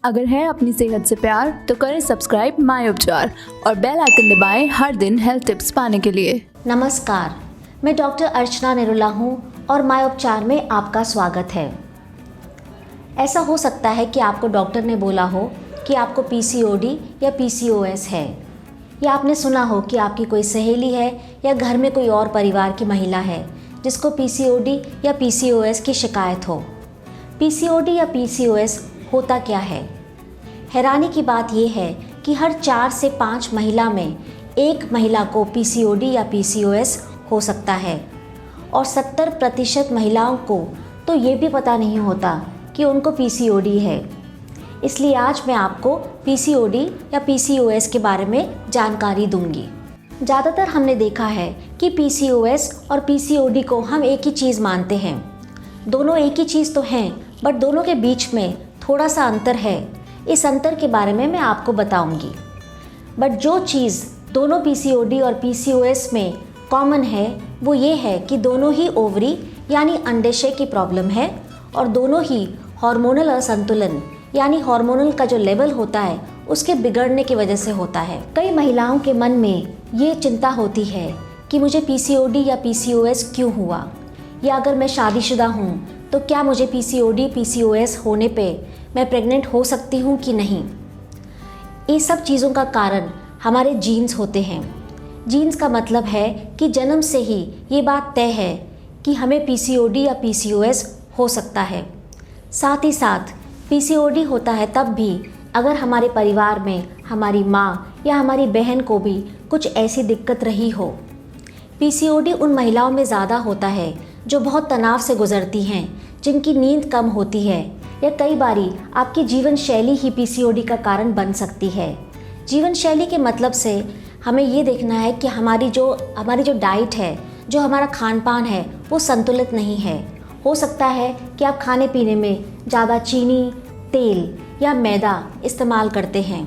अगर है अपनी सेहत से प्यार तो करें सब्सक्राइब माय उपचार और बेल आइकन दबाएं हर दिन हेल्थ टिप्स पाने के लिए। नमस्कार, मैं डॉक्टर अर्चना निरुला हूँ और माय उपचार में आपका स्वागत है। ऐसा हो सकता है कि आपको डॉक्टर ने बोला हो कि आपको पीसीओडी या पीसीओएस है, या आपने सुना हो कि आपकी कोई सहेली है या घर में कोई और परिवार की महिला है जिसको पीसीओडी या पीसीओएस की शिकायत हो। पीसीओडी या पीसीओएस होता क्या है? हैरानी की बात यह है कि हर 4 से 5 महिला में एक महिला को पीसीओडी या पीसीओएस हो सकता है और 70% महिलाओं को तो ये भी पता नहीं होता कि उनको पीसीओडी है। इसलिए आज मैं आपको पीसीओडी या पीसीओएस के बारे में जानकारी दूंगी। ज़्यादातर हमने देखा है कि पीसीओएस और पीसीओडी को हम एक ही चीज़ मानते हैं। दोनों एक ही चीज़ तो हैं, बट दोनों के बीच में थोड़ा सा अंतर है। इस अंतर के बारे में मैं आपको बताऊंगी। बट जो चीज़ दोनों पीसीओडी और पीसीओएस में कॉमन है वो ये है कि दोनों ही ओवरी यानी अंडाशय की प्रॉब्लम है और दोनों ही हार्मोनल असंतुलन यानी हार्मोनल का जो लेवल होता है उसके बिगड़ने की वजह से होता है। कई महिलाओं के मन में ये चिंता होती है कि मुझे पीसीओडी या पीसीओएस क्यों हुआ, या अगर मैं शादीशुदा हूँ तो क्या मुझे पीसीओडी पीसीओएस होने पे मैं प्रेग्नेंट हो सकती हूँ कि नहीं। ये सब चीज़ों का कारण हमारे जीन्स होते हैं। जीन्स का मतलब है कि जन्म से ही ये बात तय है कि हमें पीसीओडी या पीसीओएस हो सकता है। साथ ही साथ पीसीओडी होता है तब भी अगर हमारे परिवार में हमारी माँ या हमारी बहन को भी कुछ ऐसी दिक्कत रही हो। पीसीओडी उन महिलाओं में ज़्यादा होता है जो बहुत तनाव से गुजरती हैं, जिनकी नींद कम होती है, या कई बारी आपकी जीवन शैली ही पीसीओडी का कारण बन सकती है। जीवन शैली के मतलब से हमें ये देखना है कि हमारी जो डाइट है, जो हमारा खान पान है वो संतुलित नहीं है। हो सकता है कि आप खाने पीने में ज़्यादा चीनी, तेल या मैदा इस्तेमाल करते हैं।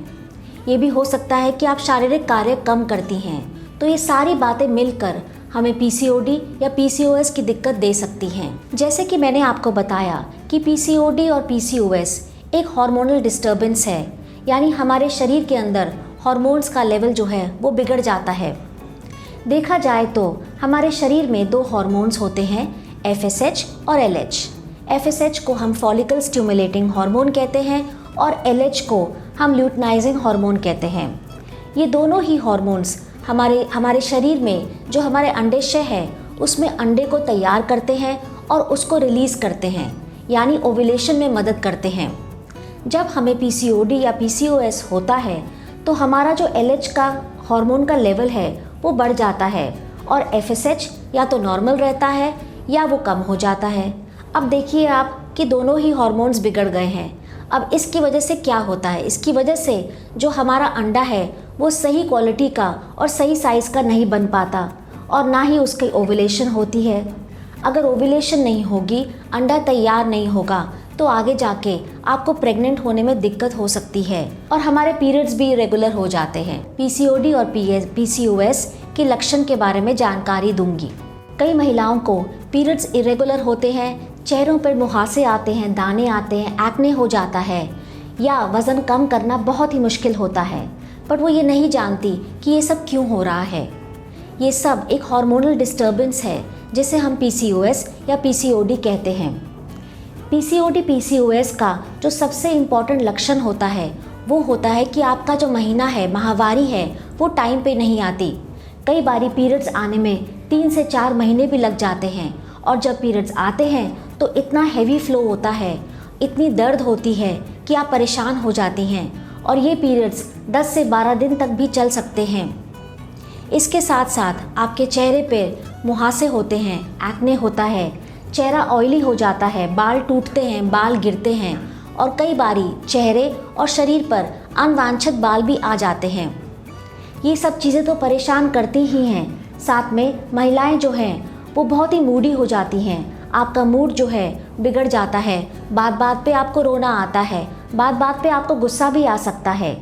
ये भी हो सकता है कि आप शारीरिक कार्य कम करती हैं। तो ये सारी बातें मिलकर हमें पीसीओडी या पीसीओएस की दिक्कत दे सकती हैं। जैसे कि मैंने आपको बताया कि पीसीओडी और पीसीओएस एक हार्मोनल डिस्टर्बेंस है, यानी हमारे शरीर के अंदर हार्मोन्स का लेवल जो है वो बिगड़ जाता है। देखा जाए तो हमारे शरीर में 2 हार्मोन्स होते हैं, एफएसएच और एलएच। एफएसएच को हम फॉलिकल स्टिमुलेटिंग हार्मोन कहते हैं और एलएच को हम ल्यूटनाइजिंग हार्मोन कहते हैं। ये दोनों ही हार्मोन्स हमारे शरीर में जो हमारे अंडाशय है उसमें अंडे को तैयार करते हैं और उसको रिलीज़ करते हैं, यानी ओव्यूलेशन में मदद करते हैं। जब हमें पीसीओडी या पीसीओएस होता है तो हमारा जो एलएच का हार्मोन का लेवल है वो बढ़ जाता है और एफएसएच या तो नॉर्मल रहता है या वो कम हो जाता है। अब देखिए आप कि दोनों ही हार्मोन्स बिगड़ गए हैं। अब इसकी वजह से क्या होता है? इसकी वजह से जो हमारा अंडा है वो सही क्वालिटी का और सही साइज़ का नहीं बन पाता और ना ही उसकी ओव्यूलेशन होती है। अगर ओव्यूलेशन नहीं होगी, अंडा तैयार नहीं होगा तो आगे जाके आपको प्रेग्नेंट होने में दिक्कत हो सकती है और हमारे पीरियड्स भी इरेगुलर हो जाते हैं। पीसीओडी और पीसीओएस के लक्षण के बारे में जानकारी दूंगी। कई महिलाओं को पीरियड्स इरेगुलर होते हैं, चेहरों पर मुहासे आते हैं, दाने आते हैं, एक्ने हो जाता है, या वज़न कम करना बहुत ही मुश्किल होता है, बट वो ये नहीं जानती कि ये सब क्यों हो रहा है। ये सब एक हार्मोनल डिस्टर्बेंस है जिसे हम पीसीओएस या पीसीओडी कहते हैं। पीसीओडी पीसीओएस का जो सबसे इम्पॉर्टेंट लक्षण होता है वो होता है कि आपका जो महीना है, माहवारी है, वो टाइम पे नहीं आती। कई बारी पीरियड्स आने में 3 से 4 महीने भी लग जाते हैं और जब पीरियड्स आते हैं तो इतना हैवी फ्लो होता है, इतनी दर्द होती है कि आप परेशान हो जाती हैं और ये पीरियड्स 10 से 12 दिन तक भी चल सकते हैं। इसके साथ साथ आपके चेहरे पर मुहासे होते हैं, एक्ने होता है, चेहरा ऑयली हो जाता है, बाल टूटते हैं, बाल गिरते हैं और कई बारी चेहरे और शरीर पर अनवांछित बाल भी आ जाते हैं। ये सब चीज़ें तो परेशान करती ही हैं। साथ में महिलाएं जो हैं वो बहुत ही मूडी हो जाती हैं। आपका मूड जो है बिगड़ जाता है, बात बात पे आपको रोना आता है, बात बात पे आपको गुस्सा भी आ सकता है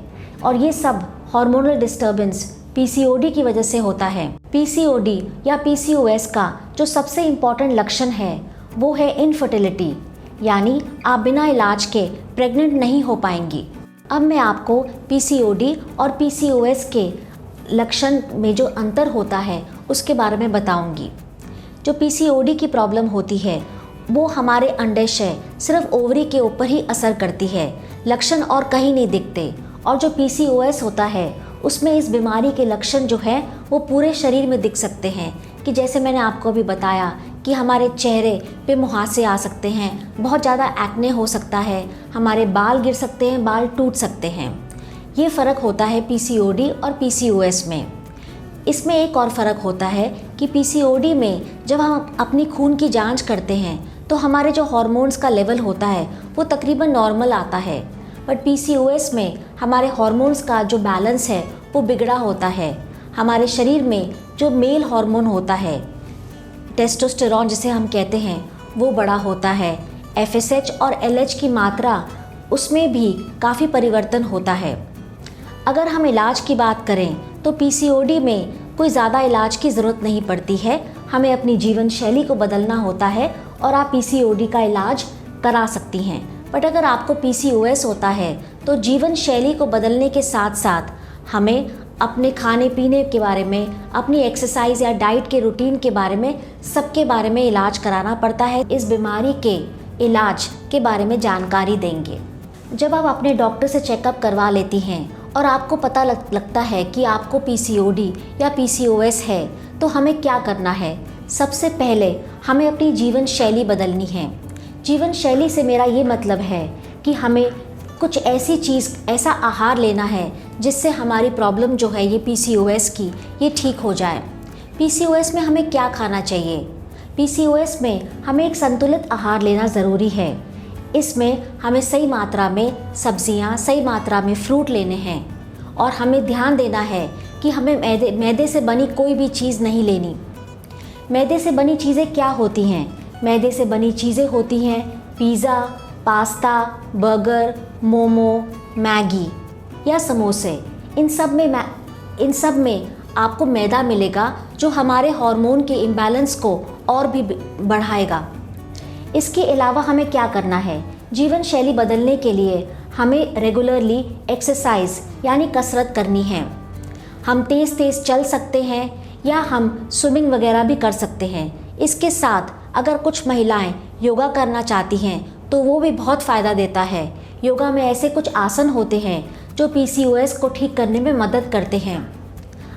और ये सब हार्मोनल डिस्टर्बेंस पीसीओडी की वजह से होता है। पीसीओडी या पीसीओएस का जो सबसे इम्पॉर्टेंट लक्षण है वो है इनफर्टिलिटी, यानी आप बिना इलाज के प्रेग्नेंट नहीं हो पाएंगी। अब मैं आपको पीसीओडी और पीसीओएस के लक्षण में जो अंतर होता है उसके बारे में बताऊंगी। जो पीसीओडी की प्रॉब्लम होती है वो हमारे अंडाशय सिर्फ ओवरी के ऊपर ही असर करती है, लक्षण और कहीं नहीं दिखते। और जो पीसीओएस होता है उसमें इस बीमारी के लक्षण जो है वो पूरे शरीर में दिख सकते हैं, कि जैसे मैंने आपको अभी बताया कि हमारे चेहरे पे मुहासे आ सकते हैं, बहुत ज़्यादा एक्ने हो सकता है, हमारे बाल गिर सकते हैं, बाल टूट सकते हैं। ये फ़र्क होता है पीसीओडी और पीसीओएस में। इसमें एक और फ़र्क होता है कि पीसीओडी में जब हम अपनी खून की जांच करते हैं तो हमारे जो हार्मोन्स का लेवल होता है वो तकरीबन नॉर्मल आता है, बट पीसीओएस में हमारे हार्मोन्स का जो बैलेंस है वो बिगड़ा होता है। हमारे शरीर में जो मेल हार्मोन होता है, टेस्टोस्टेरॉन जिसे हम कहते हैं, वो बड़ा होता है। एफएसएच और एलएच की मात्रा उसमें भी काफ़ी परिवर्तन होता है। अगर हम इलाज की बात करें तो पीसीओडी में कोई ज़्यादा इलाज की ज़रूरत नहीं पड़ती है, हमें अपनी जीवन शैली को बदलना होता है और आप पीसीओडी का इलाज करा सकती हैं। बट अगर आपको पीसीओएस होता है तो जीवन शैली को बदलने के साथ साथ हमें अपने खाने पीने के बारे में, अपनी एक्सरसाइज या डाइट के रूटीन के बारे में, सबके बारे में इलाज कराना पड़ता है। इस बीमारी के इलाज के बारे में जानकारी देंगे। जब आप अपने डॉक्टर से चेकअप करवा लेती हैं और आपको पता लगता है कि आपको पीसीओडी या पीसीओएस है, तो हमें क्या करना है? सबसे पहले हमें अपनी जीवन शैली बदलनी है। जीवन शैली से मेरा ये मतलब है कि हमें कुछ ऐसी चीज़, ऐसा आहार लेना है जिससे हमारी प्रॉब्लम जो है ये पीसीओएस की, ये ठीक हो जाए। पीसीओएस में हमें क्या खाना चाहिए? पीसीओएस में हमें एक संतुलित आहार लेना ज़रूरी है। इसमें हमें सही मात्रा में सब्जियां, सही मात्रा में फ्रूट लेने हैं और हमें ध्यान देना है कि हमें मैदे से बनी कोई भी चीज़ नहीं लेनी। मैदे से बनी चीज़ें क्या होती हैं? मैदे से बनी चीज़ें होती हैं pizza, pasta, burger, momo, Maggi या समोसे। इन सब में आपको मैदा मिलेगा जो हमारे हार्मोन के इम्बैलेंस को और भी बढ़ाएगा। इसके अलावा हमें क्या करना है? जीवन शैली बदलने के लिए हमें रेगुलरली एक्सरसाइज यानी कसरत करनी है। हम तेज़ तेज़ चल सकते हैं या हम स्विमिंग वगैरह भी कर सकते हैं। इसके साथ अगर कुछ महिलाएं योगा करना चाहती हैं तो वो भी बहुत फ़ायदा देता है। योगा में ऐसे कुछ आसन होते हैं जो पीसीओएस को ठीक करने में मदद करते हैं।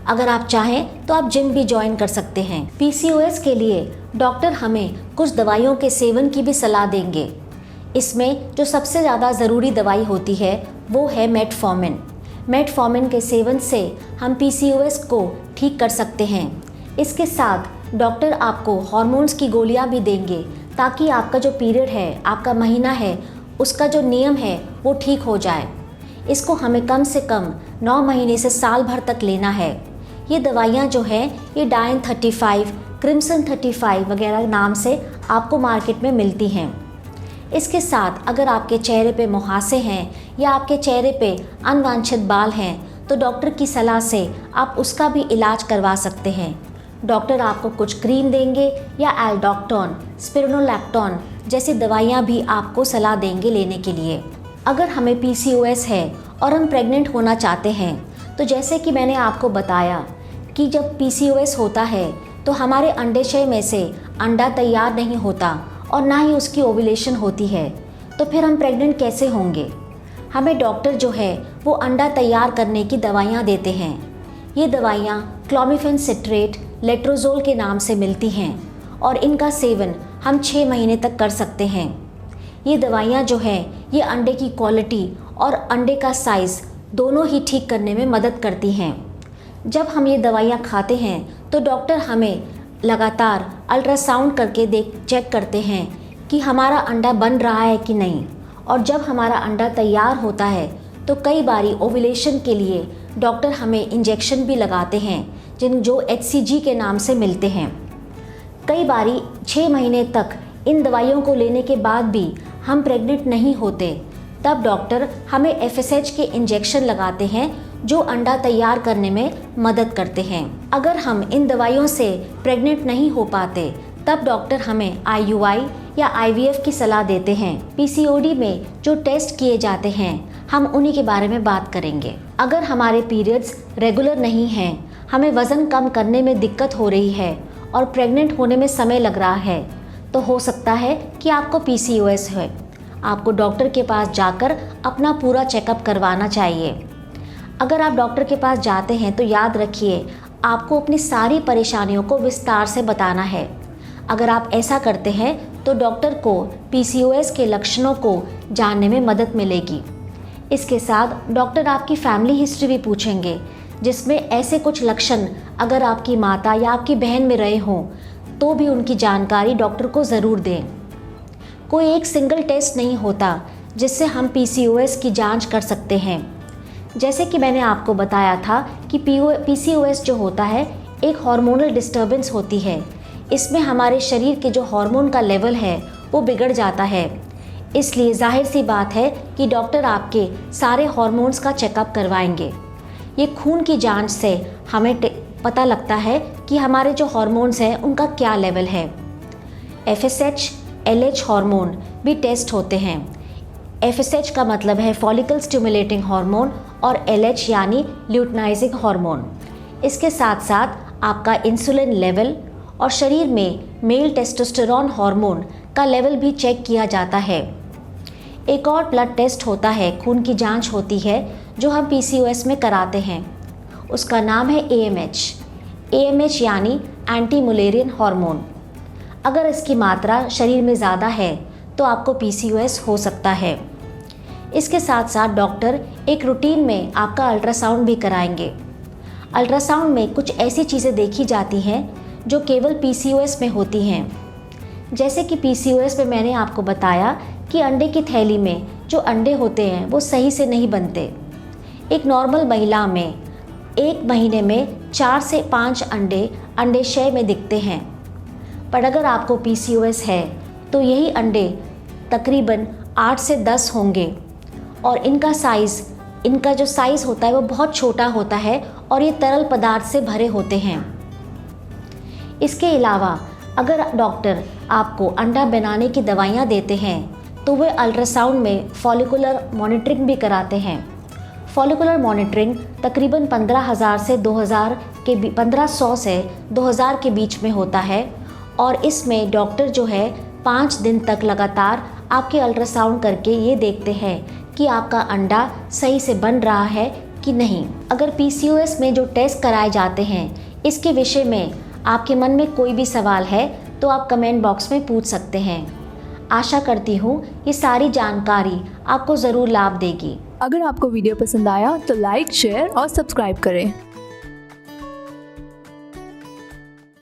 अगर आप चाहें तो आप जिम भी ज्वाइन कर सकते हैं। पीसीओएस के लिए डॉक्टर हमें कुछ दवाइयों के सेवन की भी सलाह देंगे। इसमें जो सबसे ज़्यादा ज़रूरी दवाई होती है वो है मेटफॉर्मिन। मेटफॉर्मिन के सेवन से हम पीसीओएस को ठीक कर सकते हैं। इसके साथ डॉक्टर आपको हार्मोन्स की गोलियां भी देंगे ताकि आपका जो पीरियड है, आपका महीना है, उसका जो नियम है वो ठीक हो जाए। इसको हमें कम से कम 9 महीने से साल भर तक लेना है। ये दवाइयाँ जो हैं ये डाइन 35, क्रिम्सन 35 वगैरह नाम से आपको मार्केट में मिलती हैं। इसके साथ अगर आपके चेहरे पे मुहासे हैं या आपके चेहरे पे अनवांछित बाल हैं तो डॉक्टर की सलाह से आप उसका भी इलाज करवा सकते हैं। डॉक्टर आपको कुछ क्रीम देंगे या एल्डोस्टेरॉन, स्पिरोनोलैक्टोन जैसी दवाइयाँ भी आपको सलाह देंगे लेने के लिए। अगर हमें पीसीओएस है और हम प्रेग्नेंट होना चाहते हैं तो जैसे कि मैंने आपको बताया कि जब पीसीओएस होता है तो हमारे अंडाशय में से अंडा तैयार नहीं होता और ना ही उसकी ओव्यूलेशन होती है, तो फिर हम प्रेग्नेंट कैसे होंगे? हमें डॉक्टर जो है वो अंडा तैयार करने की दवाइयाँ देते हैं। ये दवाइयाँ क्लोमिफेन सिट्रेट, लेट्रोजोल के नाम से मिलती हैं और इनका सेवन हम 6 महीने तक कर सकते हैं। ये दवाइयाँ जो हैं ये अंडे की क्वालिटी और अंडे का साइज़ दोनों ही ठीक करने में मदद करती हैं। जब हम ये दवाइयाँ खाते हैं तो डॉक्टर हमें लगातार अल्ट्रासाउंड करके चेक करते हैं कि हमारा अंडा बन रहा है कि नहीं। और जब हमारा अंडा तैयार होता है तो कई बारी ओव्यूलेशन के लिए डॉक्टर हमें इंजेक्शन भी लगाते हैं जो HCG के नाम से मिलते हैं। कई बारी 6 महीने तक इन दवाइयों को लेने के बाद भी हम प्रेग्नेंट नहीं होते, तब डॉक्टर हमें FSH के इंजेक्शन लगाते हैं जो अंडा तैयार करने में मदद करते हैं। अगर हम इन दवाइयों से प्रेग्नेंट नहीं हो पाते तब डॉक्टर हमें IUI या IVF की सलाह देते हैं। PCOD में जो टेस्ट किए जाते हैं हम उन्हीं के बारे में बात करेंगे। अगर हमारे पीरियड्स रेगुलर नहीं हैं, हमें वज़न कम करने में दिक्कत हो रही है और प्रेग्नेंट होने में समय लग रहा है, तो हो सकता है कि आपको PCOS है। आपको डॉक्टर के पास जाकर अपना पूरा चेकअप करवाना चाहिए। अगर आप डॉक्टर के पास जाते हैं तो याद रखिए, आपको अपनी सारी परेशानियों को विस्तार से बताना है। अगर आप ऐसा करते हैं तो डॉक्टर को PCOS के लक्षणों को जानने में मदद मिलेगी। इसके साथ डॉक्टर आपकी फैमिली हिस्ट्री भी पूछेंगे, जिसमें ऐसे कुछ लक्षण अगर आपकी माता या आपकी बहन में रहे हों तो भी उनकी जानकारी डॉक्टर को ज़रूर दें। कोई एक सिंगल टेस्ट नहीं होता जिससे हम PCOS की जांच कर सकते हैं। जैसे कि मैंने आपको बताया था कि PCOS जो होता है एक हार्मोनल डिस्टर्बेंस होती है। इसमें हमारे शरीर के जो हार्मोन का लेवल है वो बिगड़ जाता है। इसलिए जाहिर सी बात है कि डॉक्टर आपके सारे हार्मोन्स का चेकअप करवाएंगे। ये खून की जांच से हमें पता लगता है कि हमारे जो हार्मोन्स हैं उनका क्या लेवल है। FSH, LH हार्मोन भी टेस्ट होते हैं। FSH का मतलब है फॉलिकल स्टिमुलेटिंग हार्मोन और LH यानी ल्यूटिनाइजिंग हार्मोन। इसके साथ साथ आपका इंसुलिन लेवल और शरीर में मेल टेस्टोस्टेरोन हार्मोन का लेवल भी चेक किया जाता है। एक और ब्लड टेस्ट होता है, खून की जांच होती है जो हम PCOS में कराते हैं। उसका नाम है AMH यानी एंटी मुलेरियन हार्मोन। अगर इसकी मात्रा शरीर में ज़्यादा है तो आपको PCOS हो सकता है। इसके साथ साथ डॉक्टर एक रूटीन में आपका अल्ट्रासाउंड भी कराएंगे। अल्ट्रासाउंड में कुछ ऐसी चीज़ें देखी जाती हैं जो केवल PCOS में होती हैं। जैसे कि PCOS में मैंने आपको बताया कि अंडे की थैली में जो अंडे होते हैं वो सही से नहीं बनते। एक नॉर्मल महिला में एक महीने में 4 से 5 अंडे अंडाशय में दिखते हैं, पर अगर आपको PCOS है तो यही अंडे तकरीबन 8 से 10 होंगे और इनका जो साइज़ होता है वो बहुत छोटा होता है और ये तरल पदार्थ से भरे होते हैं। इसके अलावा अगर डॉक्टर आपको अंडा बनाने की दवाइयाँ देते हैं तो वे अल्ट्रासाउंड में फॉलिकुलर मॉनिटरिंग भी कराते हैं। फॉलिकुलर मॉनिटरिंग तकरीबन 1500 से 2000 के बीच में होता है और इसमें डॉक्टर जो है 5 दिन तक लगातार आपके अल्ट्रासाउंड करके ये देखते हैं कि आपका अंडा सही से बन रहा है कि नहीं। अगर PCOS में जो टेस्ट कराए जाते हैं इसके विषय में आपके मन में कोई भी सवाल है तो आप कमेंट बॉक्स में पूछ सकते हैं। आशा करती हूँ ये सारी जानकारी आपको ज़रूर लाभ देगी। अगर आपको वीडियो पसंद आया तो लाइक, शेयर और सब्सक्राइब करें।